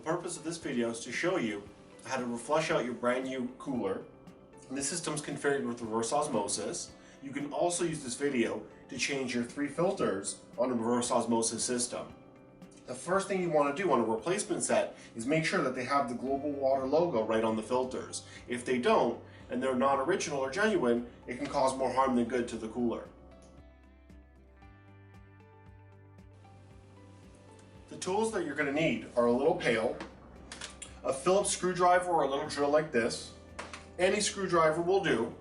purpose of this video is to show you how to flush out your brand new cooler. And this system's configured with reverse osmosis. You can also use this video to change your 3 filters on a reverse osmosis system. The first thing you want to do on a replacement set is make sure that they have the Global Water logo right on the filters. If they don't, and they're not original or genuine, it can cause more harm than good to the cooler. The tools that you're going to need are a little pail, a Phillips screwdriver or a little drill like this, any screwdriver will do,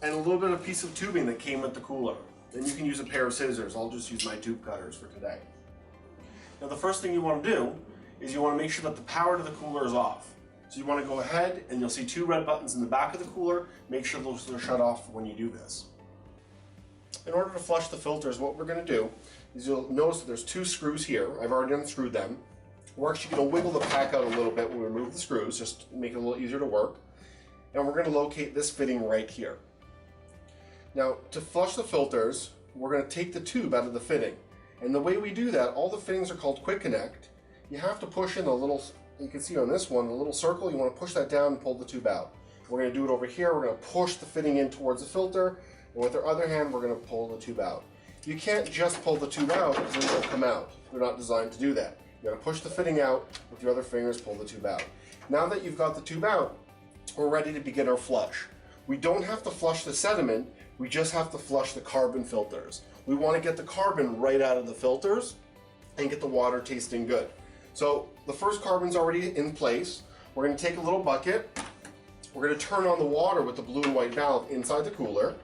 and a little bit of piece of tubing that came with the cooler. Then you can use a pair of scissors. I'll just use my tube cutters for today. Now the first thing you want to do is you want to make sure that the power to the cooler is off. So you want to go ahead and you'll see 2 red buttons in the back of the cooler. Make sure those are shut off when you do this. In order to flush the filters, what we're going to do is you'll notice that there's 2 screws here. I've already unscrewed them. We're actually going to wiggle the pack out a little bit when we remove the screws, just to make it a little easier to work. And we're going to locate this fitting right here. Now, to flush the filters, we're going to take the tube out of the fitting. And the way we do that, all the fittings are called Quick Connect. You have to push in a little, you can see on this one, a little circle. You want to push that down and pull the tube out. We're going to do it over here. We're going to push the fitting in towards the filter. And with our other hand, we're going to pull the tube out. You can't just pull the tube out because then it'll come out. They're not designed to do that. You're going to push the fitting out with your other fingers, pull the tube out. Now that you've got the tube out, we're ready to begin our flush. We don't have to flush the sediment, we just have to flush the carbon filters. We want to get the carbon right out of the filters and get the water tasting good. So the first carbon's already in place. We're going to take a little bucket. We're going to turn on the water with the blue and white valve inside the cooler.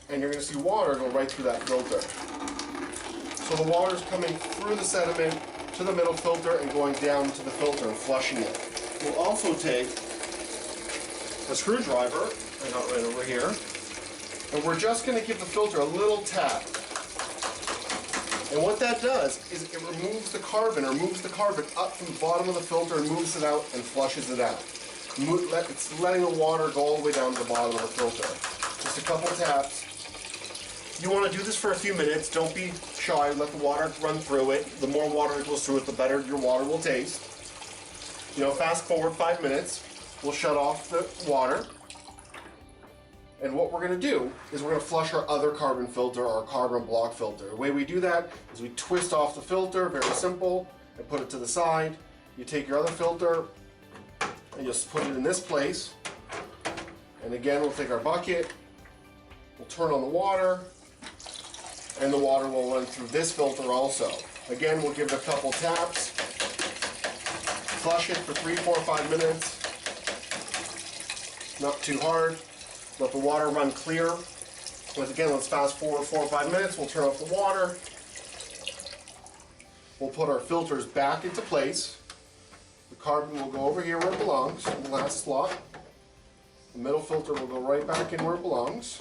And you're going to see water go right through that filter. So the water's coming through the sediment to the middle filter and going down to the filter and flushing it. We'll also take a screwdriver, I got right over here, and we're just going to give the filter a little tap. And what that does is it removes the carbon, or moves the carbon up from the bottom of the filter and moves it out and flushes it out. It's letting the water go all the way down to the bottom of the filter. Just a couple taps. You want to do this for a few minutes. Don't be shy. Let the water run through it. The more water it goes through it, the better your water will taste. Fast forward 5 minutes. We'll shut off the water. And what we're going to do is we're going to flush our other carbon filter, our carbon block filter. The way we do that is we twist off the filter, very simple, and put it to the side. You take your other filter and just put it in this place. And again, we'll take our bucket, we'll turn on the water, and the water will run through this filter also. Again, we'll give it a couple taps, flush it for 3, 4, 5 minutes, not too hard, let the water run clear. Once again, let's fast forward 4 or 5 minutes, we'll turn off the water, we'll put our filters back into place, the carbon will go over here where it belongs, in the last slot, the middle filter will go right back in where it belongs.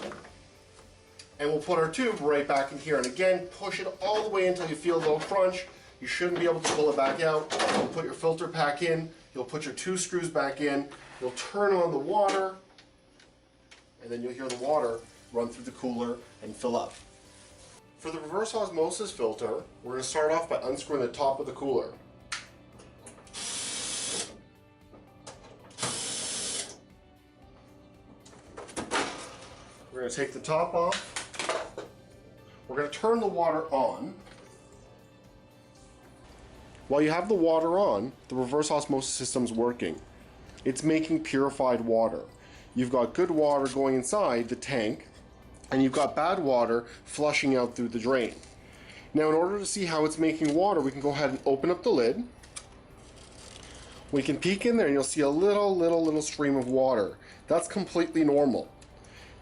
And we'll put our tube right back in here. And again, push it all the way until you feel a little crunch. You shouldn't be able to pull it back out. You'll put your filter pack in. You'll put your 2 screws back in. You'll turn on the water. And then you'll hear the water run through the cooler and fill up. For the reverse osmosis filter, we're going to start off by unscrewing the top of the cooler. We're going to take the top off. We're going to turn the water on. While you have the water on, the reverse osmosis system's working. It's making purified water. You've got good water going inside the tank, and you've got bad water flushing out through the drain. Now, in order to see how it's making water, we can go ahead and open up the lid. We can peek in there and you'll see a little stream of water. That's completely normal.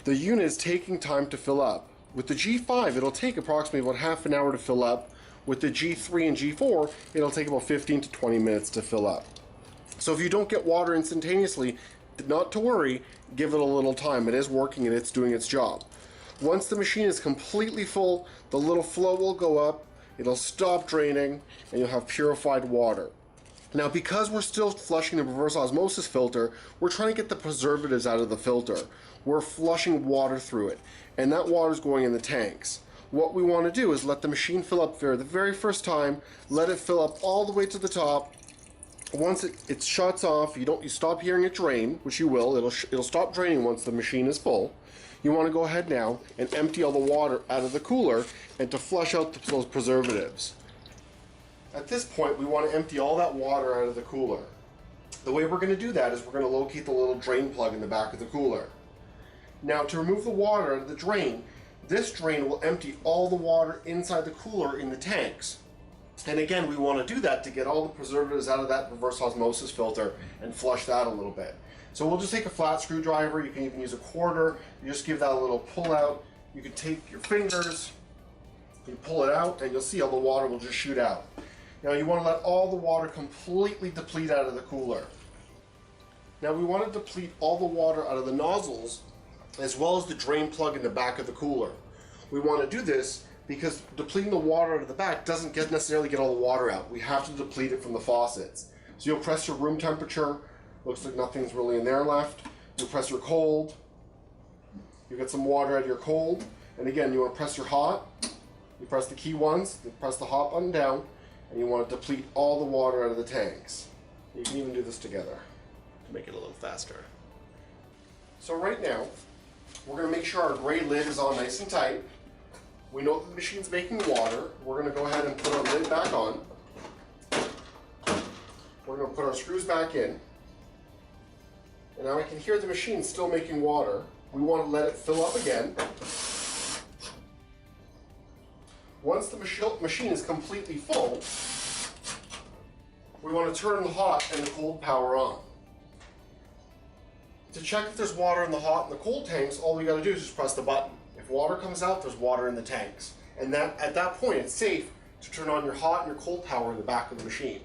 The unit is taking time to fill up. With the G5, it'll take approximately about half an hour to fill up. With the G3 and G4, it'll take about 15 to 20 minutes to fill up. So if you don't get water instantaneously, not to worry, give it a little time. It is working and it's doing its job. Once the machine is completely full, the little flow will go up, it'll stop draining, and you'll have purified water. Now, because we're still flushing the reverse osmosis filter, we're trying to get the preservatives out of the filter. We're flushing water through it, and that water is going in the tanks. what we want to do is let the machine fill up for the very first time. Let it fill up all the way to the top. Once it shuts off, you stop hearing it drain, which you will. It'll stop draining once the machine is full. You want to go ahead now and empty all the water out of the cooler and to flush out those preservatives. At this point, we want to empty all that water out of the cooler. The way we're going to do that is we're going to locate the little drain plug in the back of the cooler. Now, to remove the water out of the drain, this drain will empty all the water inside the cooler in the tanks. And again, we want to do that to get all the preservatives out of that reverse osmosis filter and flush that a little bit. So we'll just take a flat screwdriver. You can even use a quarter. You just give that a little pull out. You can take your fingers, you pull it out, and you'll see all the water will just shoot out. Now you want to let all the water completely deplete out of the cooler. Now we want to deplete all the water out of the nozzles as well as the drain plug in the back of the cooler. We want to do this because depleting the water out of the back doesn't necessarily get all the water out. We have to deplete it from the faucets. So you'll press your room temperature. Looks like nothing's really in there left. You'll press your cold. You get some water out of your cold. And again, you want to press your hot. You press the key once, you press the hot button down, and you want to deplete all the water out of the tanks. You can even do this together to make it a little faster. So right now, we're going to make sure our gray lid is on nice and tight. We know that the machine's making water. We're going to go ahead and put our lid back on. We're going to put our screws back in. And now I can hear the machine still making water. We want to let it fill up again. Once the machine is completely full, we want to turn the hot and the cold power on. To check if there's water in the hot and the cold tanks, all we got to do is just press the button. If water comes out, there's water in the tanks. And at that point, it's safe to turn on your hot and your cold power in the back of the machine.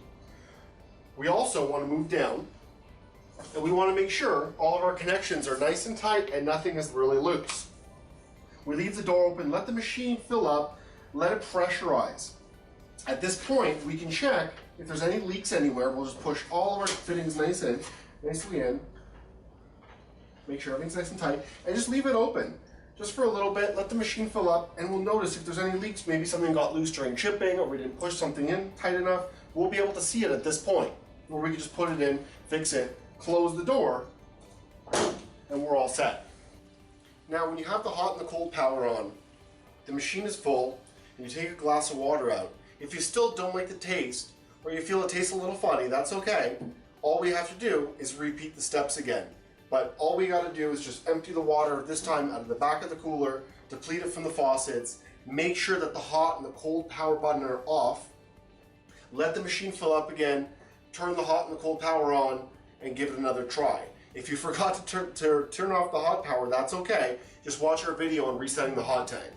We also want to move down, and we want to make sure all of our connections are nice and tight and nothing is really loose. We leave the door open, let the machine fill up, let it pressurize. At this point, we can check if there's any leaks anywhere. We'll just push all of our fittings nicely in. Make sure everything's nice and tight, and just leave it open. Just for a little bit, let the machine fill up, and we'll notice if there's any leaks, maybe something got loose during chipping, or we didn't push something in tight enough, we'll be able to see it at this point, where we can just put it in, fix it, close the door, and we're all set. Now, when you have the hot and the cold power on, the machine is full, and you take a glass of water out. If you still don't like the taste, or you feel it tastes a little funny, that's okay. All we have to do is repeat the steps again. But all we got to do is just empty the water, this time out of the back of the cooler, deplete it from the faucets, make sure that the hot and the cold power button are off, let the machine fill up again, turn the hot and the cold power on, and give it another try. If you forgot to turn off the hot power, that's okay. Just watch our video on resetting the hot tank.